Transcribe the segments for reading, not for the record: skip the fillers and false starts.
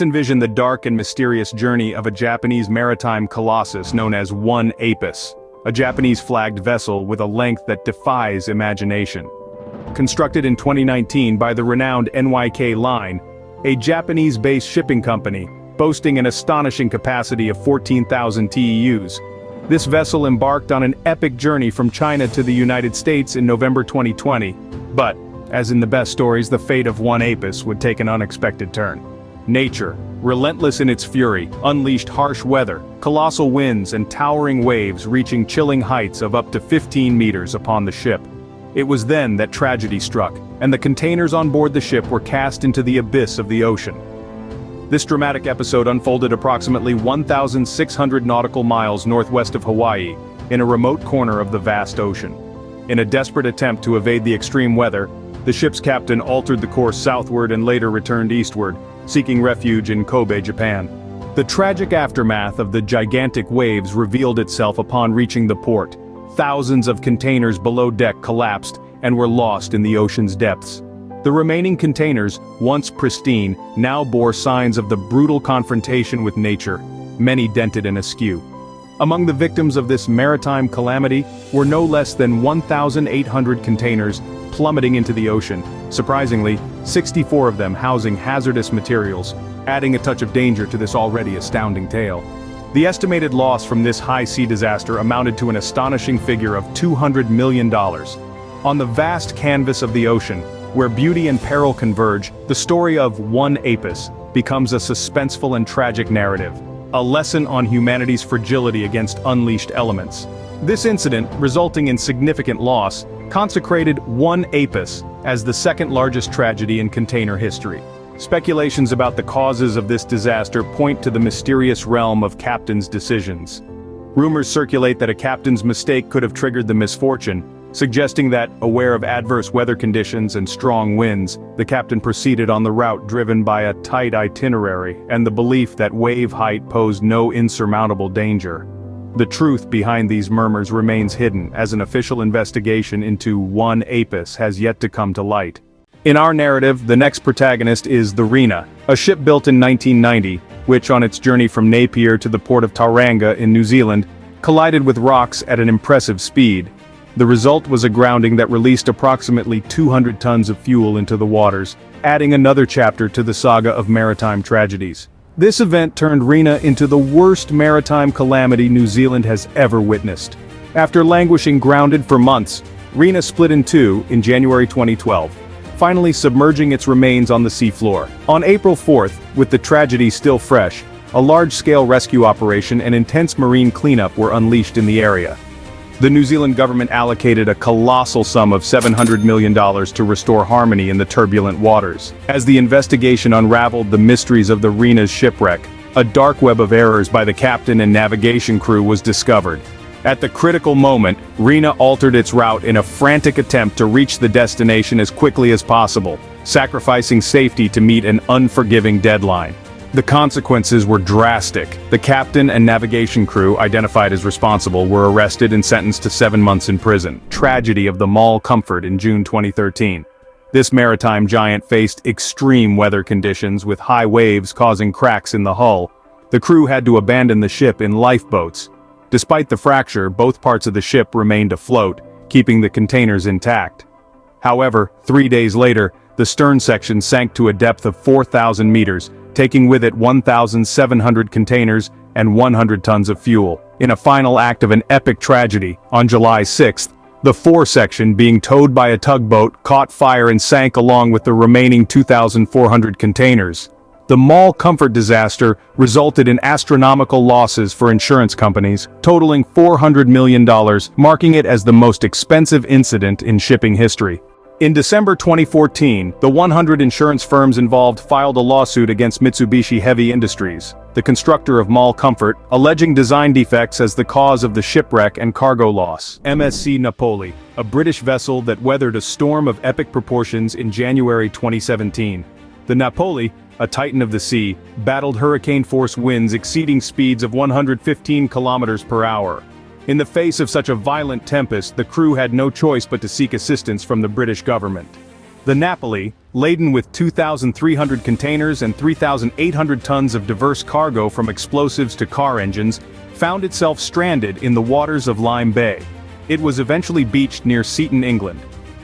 Let's envision the dark and mysterious journey of a Japanese maritime colossus known as One Apus, a Japanese-flagged vessel with a length that defies imagination. Constructed in 2019 by the renowned NYK Line, a Japanese-based shipping company, boasting an astonishing capacity of 14,000 TEUs. This vessel embarked on an epic journey from China to the United States in November 2020, but, as in the best stories, the fate of One Apus would take an unexpected turn. Nature, relentless in its fury, unleashed harsh weather, colossal winds and towering waves reaching chilling heights of up to 15 meters upon the ship. It was then that tragedy struck, and the containers on board the ship were cast into the abyss of the ocean. This dramatic episode unfolded approximately 1,600 nautical miles northwest of Hawaii, in a remote corner of the vast ocean. In a desperate attempt to evade the extreme weather, the ship's captain altered the course southward and later returned eastward, seeking refuge in Kobe, Japan. The tragic aftermath of the gigantic waves revealed itself upon reaching the port. Thousands of containers below deck collapsed and were lost in the ocean's depths. The remaining containers, once pristine, now bore signs of the brutal confrontation with nature, many dented and askew. Among the victims of this maritime calamity were no less than 1,800 containers plummeting into the ocean, surprisingly, 64 of them housing hazardous materials, adding a touch of danger to this already astounding tale. The estimated loss from this high-sea disaster amounted to an astonishing figure of $200 million. On the vast canvas of the ocean, where beauty and peril converge, the story of One Apus becomes a suspenseful and tragic narrative, a lesson on humanity's fragility against unleashed elements. This incident, resulting in significant loss, consecrated One Apus as the second-largest tragedy in container history. Speculations about the causes of this disaster point to the mysterious realm of captains' decisions. Rumors circulate that a captain's mistake could have triggered the misfortune, suggesting that, aware of adverse weather conditions and strong winds, the captain proceeded on the route driven by a tight itinerary and the belief that wave height posed no insurmountable danger. The truth behind these murmurs remains hidden, as an official investigation into One Apus has yet to come to light. In our narrative, the next protagonist is the Rena, a ship built in 1990, which on its journey from Napier to the port of Tauranga in New Zealand, collided with rocks at an impressive speed. The result was a grounding that released approximately 200 tons of fuel into the waters, adding another chapter to the saga of maritime tragedies. This event turned Rena into the worst maritime calamity New Zealand has ever witnessed. After languishing grounded for months, Rena split in two in January 2012, finally submerging its remains on the seafloor. On April 4th, with the tragedy still fresh, a large-scale rescue operation and intense marine cleanup were unleashed in the area. The New Zealand government allocated a colossal sum of $700 million to restore harmony in the turbulent waters. As the investigation unraveled the mysteries of the Rena's shipwreck, a dark web of errors by the captain and navigation crew was discovered. At the critical moment, Rena altered its route in a frantic attempt to reach the destination as quickly as possible, sacrificing safety to meet an unforgiving deadline. The consequences were drastic. The captain and navigation crew, identified as responsible, were arrested and sentenced to 7 months in prison. Tragedy of the Mall Comfort in June 2013. This maritime giant faced extreme weather conditions with high waves causing cracks in the hull. The crew had to abandon the ship in lifeboats. Despite the fracture, both parts of the ship remained afloat, keeping the containers intact. However, 3 days later, the stern section sank to a depth of 4,000 meters, taking with it 1,700 containers and 100 tons of fuel. In a final act of an epic tragedy, on July 6th, the fore section, being towed by a tugboat, caught fire and sank along with the remaining 2,400 containers. The Mall Comfort disaster resulted in astronomical losses for insurance companies, totaling $400 million, marking it as the most expensive incident in shipping history. In December 2014, the 100 insurance firms involved filed a lawsuit against Mitsubishi Heavy Industries, the constructor of Mall Comfort, alleging design defects as the cause of the shipwreck and cargo loss. MSC Napoli, a British vessel that weathered a storm of epic proportions in January 2017. The Napoli, a titan of the sea, battled hurricane-force winds exceeding speeds of 115 kilometers per hour. In the face of such a violent tempest, the crew had no choice but to seek assistance from the British government. The Napoli, laden with 2,300 containers and 3,800 tons of diverse cargo from explosives to car engines, found itself stranded in the waters of Lyme Bay. It was eventually beached near Seaton, England.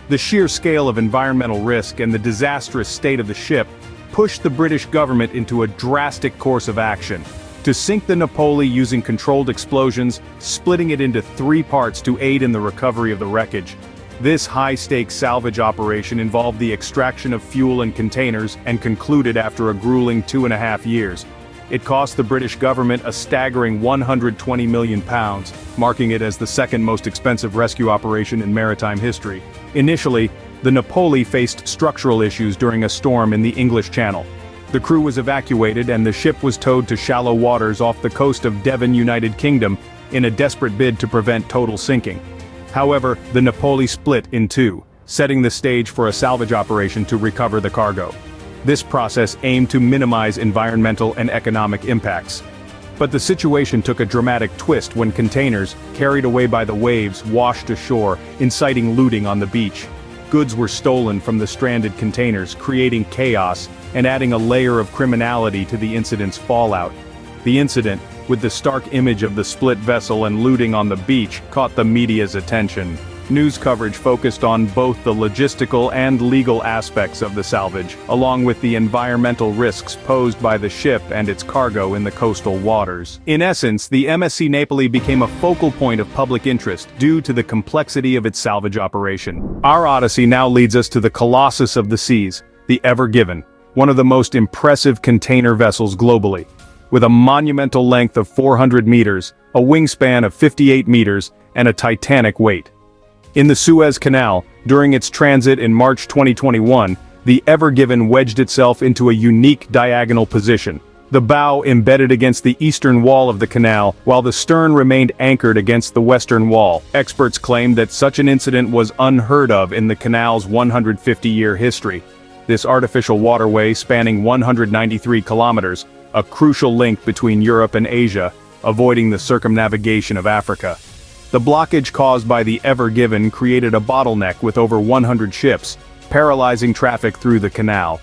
The sheer scale of environmental risk and the disastrous state of the ship pushed the British government into a drastic course of action. To sink the Napoli using controlled explosions, splitting it into 3 parts to aid in the recovery of the wreckage. This high-stakes salvage operation involved the extraction of fuel and containers and concluded after a grueling 2.5 years. It cost the British government a staggering £120 million, marking it as the second most expensive rescue operation in maritime history. Initially, the Napoli faced structural issues during a storm in the English Channel. The crew was evacuated and the ship was towed to shallow waters off the coast of Devon, United Kingdom, in a desperate bid to prevent total sinking. However, the Napoli split in 2, setting the stage for a salvage operation to recover the cargo. This process aimed to minimize environmental and economic impacts. But the situation took a dramatic twist when containers, carried away by the waves, washed ashore, inciting looting on the beach. Goods were stolen from the stranded containers, creating chaos and adding a layer of criminality to the incident's fallout. The incident, with the stark image of the split vessel and looting on the beach, caught the media's attention. News coverage focused on both the logistical and legal aspects of the salvage, along with the environmental risks posed by the ship and its cargo in the coastal waters. In essence, the MSC Napoli became a focal point of public interest due to the complexity of its salvage operation. Our odyssey now leads us to the Colossus of the seas, the Ever Given, one of the most impressive container vessels globally. With a monumental length of 400 meters, a wingspan of 58 meters, and a titanic weight. In the Suez Canal, during its transit in March 2021, the Ever Given wedged itself into a unique diagonal position. The bow embedded against the eastern wall of the canal, while the stern remained anchored against the western wall. Experts claim that such an incident was unheard of in the canal's 150-year history. This artificial waterway, spanning 193 kilometers, a crucial link between Europe and Asia, avoiding the circumnavigation of Africa. The blockage caused by the Ever Given created a bottleneck with over 100 ships, paralyzing traffic through the canal.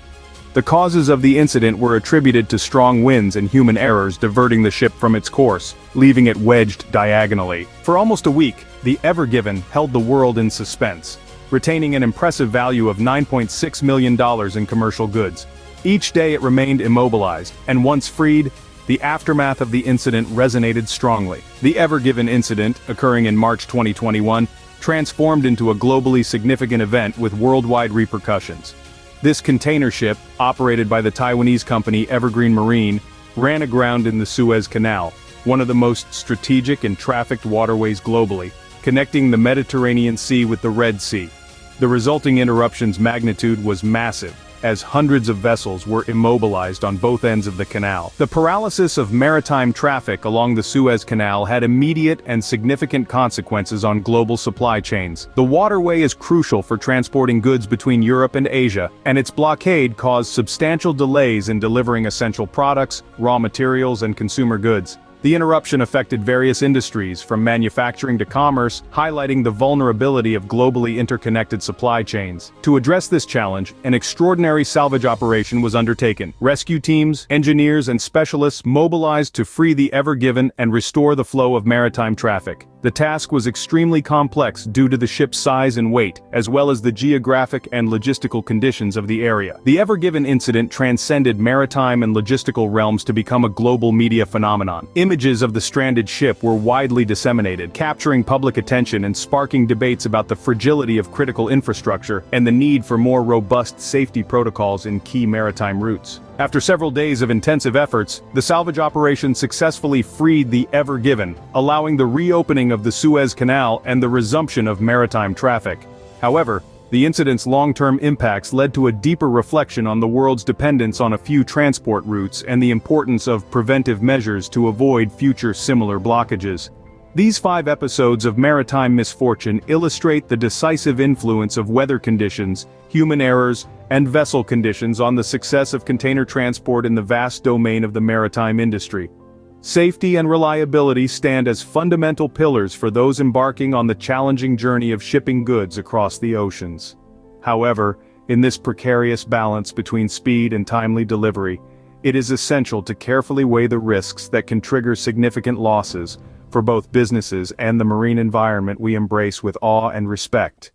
The causes of the incident were attributed to strong winds and human errors diverting the ship from its course, leaving it wedged diagonally. For almost a week, the Ever Given held the world in suspense, retaining an impressive value of $9.6 million in commercial goods. Each day it remained immobilized, and once freed, the aftermath of the incident resonated strongly. The Ever Given incident, occurring in March 2021, transformed into a globally significant event with worldwide repercussions. This container ship, operated by the Taiwanese company Evergreen Marine, ran aground in the Suez Canal, one of the most strategic and trafficked waterways globally, connecting the Mediterranean Sea with the Red Sea. The resulting interruption's magnitude was massive, as hundreds of vessels were immobilized on both ends of the canal. The paralysis of maritime traffic along the Suez Canal had immediate and significant consequences on global supply chains. The waterway is crucial for transporting goods between Europe and Asia, and its blockade caused substantial delays in delivering essential products, raw materials, and consumer goods. The interruption affected various industries, from manufacturing to commerce, highlighting the vulnerability of globally interconnected supply chains. To address this challenge, an extraordinary salvage operation was undertaken. Rescue teams, engineers, and specialists mobilized to free the Ever Given and restore the flow of maritime traffic. The task was extremely complex due to the ship's size and weight, as well as the geographic and logistical conditions of the area. The Ever Given incident transcended maritime and logistical realms to become a global media phenomenon. Images of the stranded ship were widely disseminated, capturing public attention and sparking debates about the fragility of critical infrastructure and the need for more robust safety protocols in key maritime routes. After several days of intensive efforts, the salvage operation successfully freed the Ever Given, allowing the reopening of the Suez Canal and the resumption of maritime traffic. However, the incident's long-term impacts led to a deeper reflection on the world's dependence on a few transport routes and the importance of preventive measures to avoid future similar blockages. These 5 episodes of maritime misfortune illustrate the decisive influence of weather conditions, human errors, and vessel conditions on the success of container transport in the vast domain of the maritime industry. Safety and reliability stand as fundamental pillars for those embarking on the challenging journey of shipping goods across the oceans. However, In this precarious balance between speed and timely delivery, it is essential to carefully weigh the risks that can trigger significant losses for both businesses and the marine environment we embrace with awe and respect.